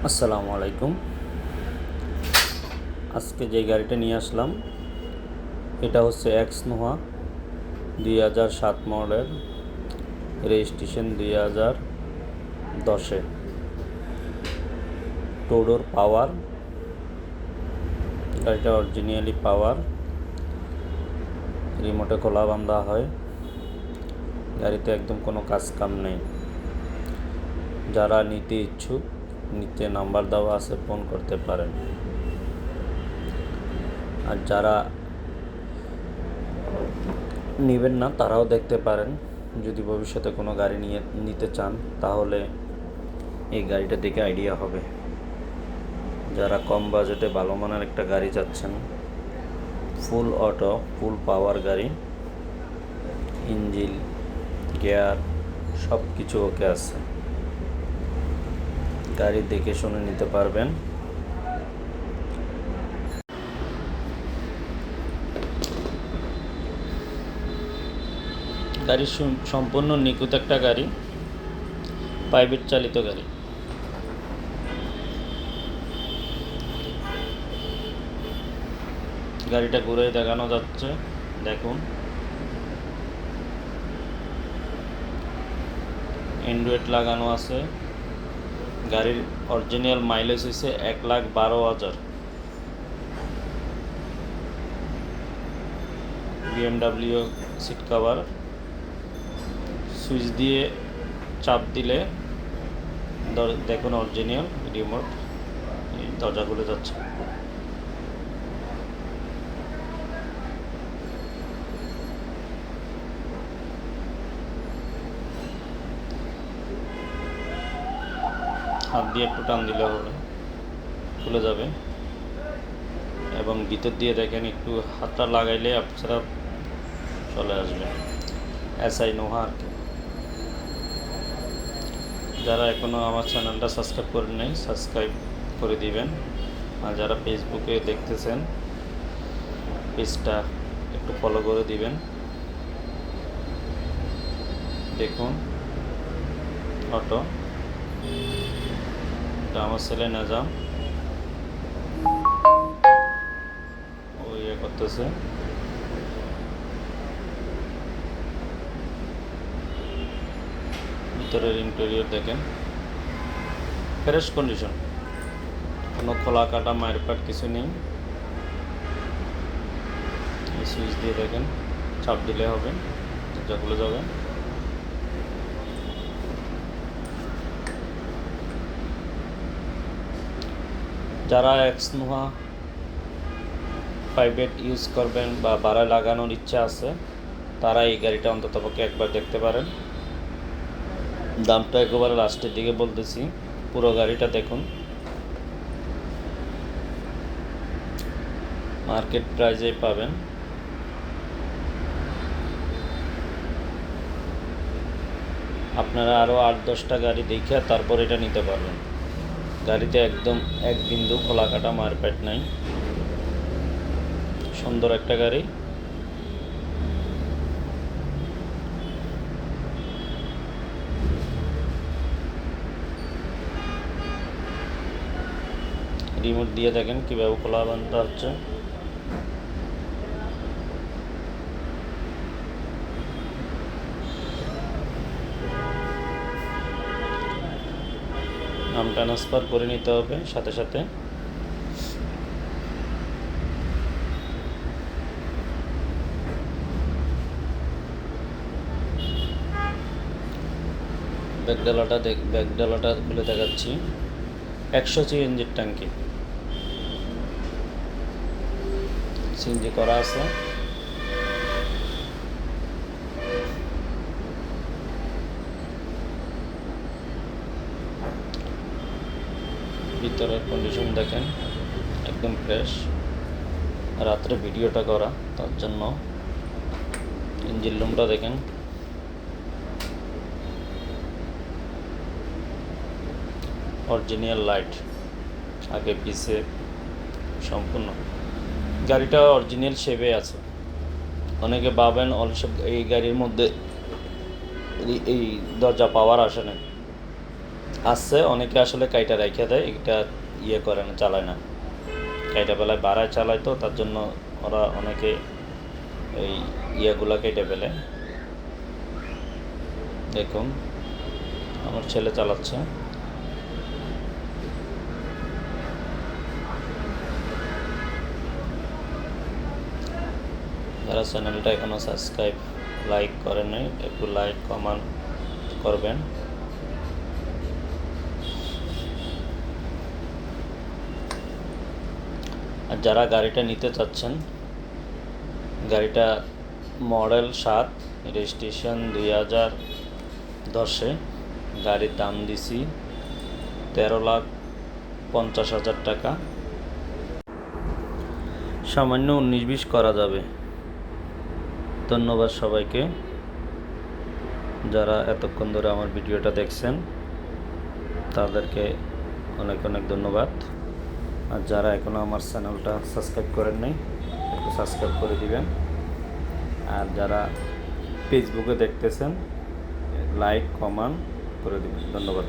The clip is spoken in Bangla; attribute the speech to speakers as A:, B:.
A: আসসালামু আলাইকুম। আজকে যে গাড়িটা নিয়ে আসলাম এটা হচ্ছে এক্স নোহা 2007 মডেল, রেজিস্ট্রেশন 2010-এ। টোডোর পাওয়ার, গাড়িটা অরিজিনালি পাওয়ার, রিমোটে খোলা বান্ধা হয়। গাড়িতে একদম কোনো কাজ কাম নেই। যারা নিতে ইচ্ছুক নিচে নাম্বার দেওয়া আছে, ফোন করতে পারেন। আর যারা নেবেন না তারাও দেখতে পারেন। যদি ভবিষ্যতে কোনো গাড়ি নিতে চান তাহলে এই গাড়িটা দেখে আইডিয়া হবে। যারা কম বাজেটে ভালো মানের একটা গাড়ি চাচ্ছেন, ফুল অটো ফুল পাওয়ার গাড়ি, ইঞ্জিন গিয়ার সব কিছু ওকে আছে, গাড়ি দেখে শুনে নিতে পারবেন। গাড়ি সম্পূর্ণ নিখুঁত একটা গাড়ি, প্রাইভেট চালিত গাড়ি। গাড়িটা ঘুরে দেখানো যাচ্ছে, দেখুন। অ্যান্ড্রয়েড লাগানো আছে। গাড়ির অরিজিনাল মাইলেজ হচ্ছে 1,12,000। BMW সিট কভার, সুইচ দিয়ে চাপ দিলে দেখুন অরিজিনাল রিমোট দরজা খুলে যাচ্ছে। হাত দিয়ে একটু টান দিলে হবে, খুলে যাবে। এবং ভিতর দিয়ে দেখেন, একটু হাতটা লাগাইলে আপনারা চলে আসবে। এসআই নোহা আর কি। যারা এখনও আমার চ্যানেলটা সাবস্ক্রাইব করেন নাই, সাবস্ক্রাইব করে দিবেন। আর যারা ফেসবুকে দেখতেছেন, পেজটা একটু ফলো করে দিবেন। দেখুন অটো, এটা আমার ছেলে নাজাম, ও ইয়ে করতেছে। ভিতরের ইন্টেরিয়র দেখেন, ফ্রেশ কন্ডিশন, কোনো খোলা কাটা মায়ের পাট কিছু নেই। এই সুইচ দিয়ে দেখেন, চাপ দিলে হবে, দরজা খুলে যাবে। যারা এক্স নোহা প্রাইভেট ইউজ করবেন বা ভাড়ায় লাগানোর ইচ্ছা আছে, তারা এই গাড়িটা অন্ততপক্ষে একবার দেখতে পারেন। দামটা একেবারে লাস্টের দিকে বলতেছি, পুরো গাড়িটা দেখুন। মার্কেট প্রাইজে পাবেন। আপনারা আরও 8-10টা গাড়ি দেখে তারপর এটা নিতে পারবেন। গাড়িতে একদম এক বিন্দু খোলা কাটা মারপ্যাট নাই, সুন্দর একটা গাড়ি। রিমোট দিয়ে দেখেন কীভাবে খোলা বান্ধা হচ্ছে। নাম ট্রান্সফার করে নিতে হবে সাথে সাথে। ব্যাকডালাটা খুলে দেখাচ্ছি। 100 সিএনজির ট্যাঙ্কি, সিএনজি করা আছে। ভিতরের কন্ডিশন দেখেন, একদম ফ্রেশ। রাত্রে ভিডিওটা করা, তার জন্য ইঞ্জিন রুমটা দেখেন। অরিজিনাল লাইট আগে পিছে সম্পূর্ণ। গাড়িটা অরিজিনাল শেপে আছে। অনেকে ভাবেন অলসব এই গাড়ির মধ্যে এই দরজা পাওয়ার আসে না, আছে অনেকে আসলে কাইটা রাইখা দেয়, এটা ইয়ে করে না, চালায় না, কাইটা বেলায় বাড়ায় চালায়, তো তার জন্য ওরা অনেকে এই ইয়েগুলা কেটে ফেলে। দেখুন আমার ছেলে চালাচ্ছে। যারা চ্যানেলটা এখনও সাবস্ক্রাইব লাইক করেন নাই, একটু লাইক কমেন্ট করবেন। আর যারা গাড়িটা নিতে চাচ্ছেন, গাড়িটা মডেল 7, রেজিস্ট্রেশন 2010-এ, গাড়ির দাম দিছি 13,50,000 টাকা, সামান্য 19-20 করা যাবে। ধন্যবাদ সবাইকে যারা এতক্ষণ ধরে আমার ভিডিওটা দেখছেন, তাদেরকে অনেক অনেক ধন্যবাদ। আর যারা এখনও আমার চ্যানেলটা সাবস্ক্রাইব করেন নাই, একটু সাবস্ক্রাইব করে দিবেন। আর যারা ফেসবুকে দেখতেছেন, লাইক কমেন্ট করে দিবেন। ধন্যবাদ।